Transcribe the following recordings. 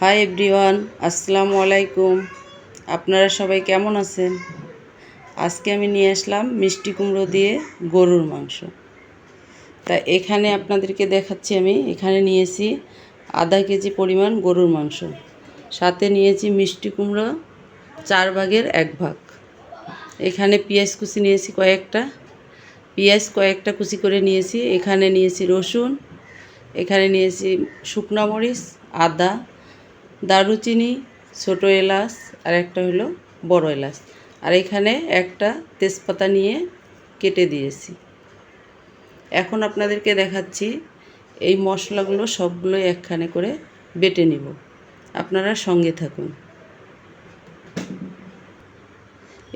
Hi everyone, আসসালামু আলাইকুম। আপনারা সবাই কেমন আছেন? আজকে আমি নিয়ে আসলাম মিষ্টি কুমড়ো দিয়ে গরুর মাংস। তা এখানে আপনাদেরকে দেখাচ্ছি, আমি এখানে নিয়েছি আধা কেজি পরিমাণ গরুর মাংস, সাথে নিয়েছি মিষ্টি কুমড়ো 4 ভাগের 1 ভাগ। এখানে পেঁয়াজ কুচি নিয়েছি কয়েকটা কুচি করে নিয়েছি। এখানে নিয়েছি রসুন, এখানে নিয়েছি শুকনো মরিচ, আদা, দারুচিনি, ছোটো এলাচ আর একটা হলো বড় এলাচ, আর এখানে একটা তেজপাতা নিয়ে কেটে দিয়েছি। এখন আপনাদেরকে দেখাচ্ছি এই মশলাগুলো সবগুলো একখানে করে বেটে নিব। আপনারা সঙ্গে থাকুন।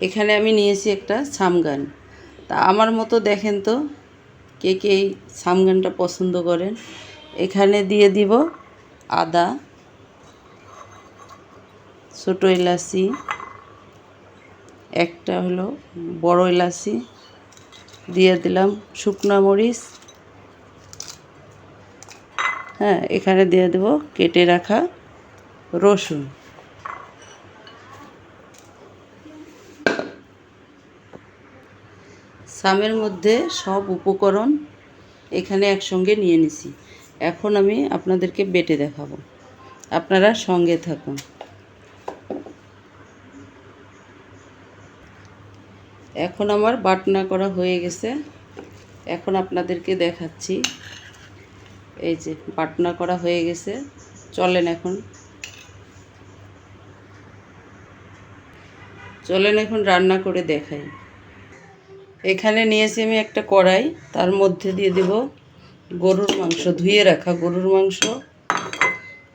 এখানে আমি নিয়েছি একটা সামগান। তা আমার মতো দেখেন তো কে কে এই সামগানটা পছন্দ করেন। এখানে দিয়ে দিব আদা, ছোটো এলাচি, একটা হলো বড় এলাচি, দিয়ে দিলাম শুকনো মরিচ, এখানে দিয়ে দেব কেটে রাখা রসুন। সামের মধ্যে সব উপকরণ এখানে একসঙ্গে নিয়ে নিছি। এখন আমি আপনাদেরকে বেটে দেখাবো, আপনারা সঙ্গে থাকুন। এখন আমার বাটনা করা হয়ে গেছে। এখন আপনাদেরকে দেখাচ্ছি, এই যে বাটনা করা হয়ে গেছে। চলেন এখন রান্না করে দেখাই। এখানে নিয়েছি আমি একটা কড়াই, তার মধ্যে দিয়ে দেব গরুর মাংস, ধুয়ে রাখা গরুর মাংস।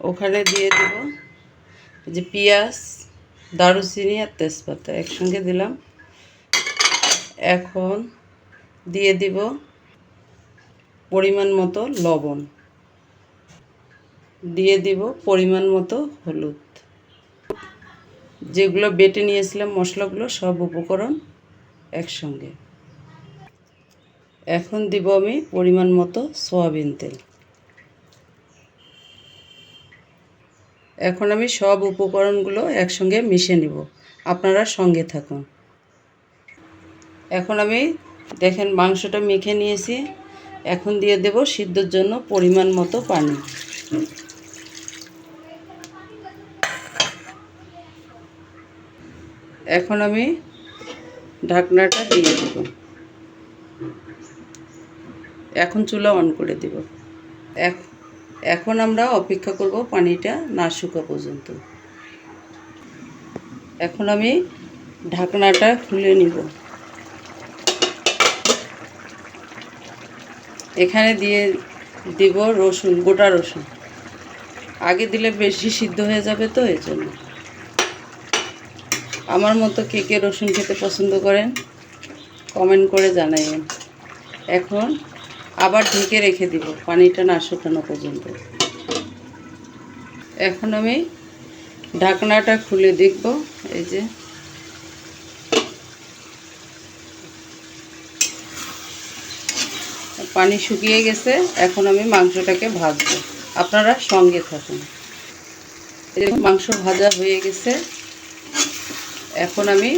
ওখানে দিয়ে দেব যে পেঁয়াজ, দারুচিনি আর তেজপাতা একসঙ্গে দিলাম। এখন দিয়ে দিব পরিমাণ মতো লবণ, দিয়ে দিব পরিমাণ মতো হলুদ। যেগুলো বেটে নিয়েছিলাম মশলাগুলো সব উপকরণ একসঙ্গে। এখন দিব আমি পরিমাণ মতো সয়াবিন তেল। এখন আমি সব উপকরণগুলো একসঙ্গে মিশিয়ে নিব, আপনারা সঙ্গে থাকুন। এখন আমি দেখেন মাংসটা মেখে নিয়েছি। এখন দিয়ে দেব সিদ্ধর জন্য পরিমাণ মতো পানি। এখন আমি ঢাকনাটা দিয়ে দেব। এখন চুলা অন করে দেব। এখন আমরা অপেক্ষা করব পানিটা না শুকা পর্যন্ত। এখন আমি ঢাকনাটা খুলে নিব। এখানে দিয়ে দিব রসুন, গোটা রসুন। আগে দিলে বেশি সিদ্ধ হয়ে যাবে, তো এই জন্য। আমার মতো কে কে রসুন খেতে পছন্দ করেন কমেন্ট করে জানাইবেন। এখন আবার ঢেকে রেখে দিব পানিটা না শুকানো পর্যন্ত। এখন আমি ঢাকনাটা খুলে দেখব। এই যে পানি শুকিয়ে গেছে। এখন আমি মাংসটাকে ভাজবো, আপনারা সঙ্গে থাকুন। এই মাংস ভাজা হয়ে গেছে। এখন আমি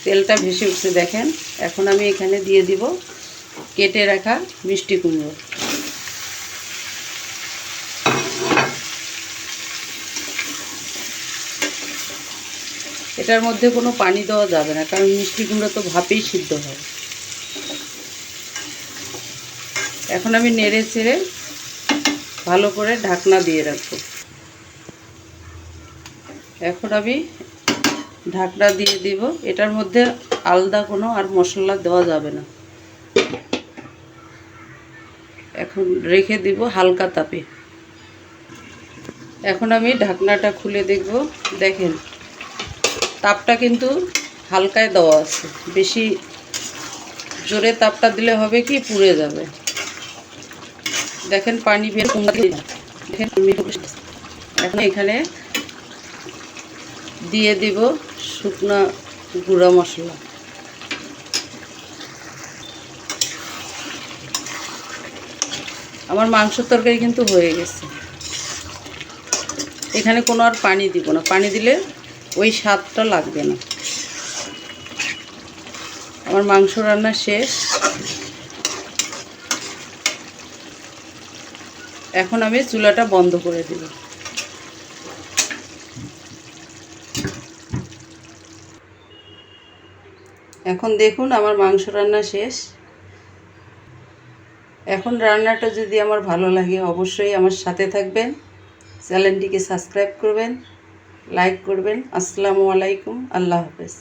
তেলটা ভেসে উঠছে দেখেন। এখন আমি এখানে দিয়ে দিব কেটে রাখা মিষ্টি কুমড়ো। এটার মধ্যে কোনো পানি দেওয়া যাবে না, কারণ মিষ্টি কুমড়ো তো ভাপেই সিদ্ধ হয়। এখন আমি নেড়ে চেড়ে ভালো করে ঢাকনা দিয়ে রাখবো। এখন আমি ঢাকনা দিয়ে দিব। এটার মধ্যে আলাদা কোনো আর মশলা দেওয়া যাবে না। এখন রেখে দিব হালকা তাপে। এখন আমি ঢাকনাটা খুলে দেখব। দেখেন তাপটা কিন্তু হালকায় দেওয়া আছে, বেশি জোরে তাপটা দিলে হবে কি পুড়ে যাবে। দেখেন পানি বের দেখেন। এখন এখানে দিয়ে দিব শুকনো গুঁড়া মশলা। আমার মাংসের তরকারি কিন্তু হয়ে গেছে। এখানে কোনো আর পানি দিব না, পানি দিলে ওই স্বাদটা লাগবে না। আমার মাংস রান্না শেষ। এখন আমি চুলাটা বন্ধ করে দেব। এখন দেখুন আমার মাংস রান্না শেষ। এখন রান্নাটা যদি আমার ভালো লাগে অবশ্যই আমার সাথে থাকবেন, চ্যানেলটিকে সাবস্ক্রাইব করবেন, লাইক করবেন। আসসালামু আলাইকুম, আল্লাহ হাফেজ।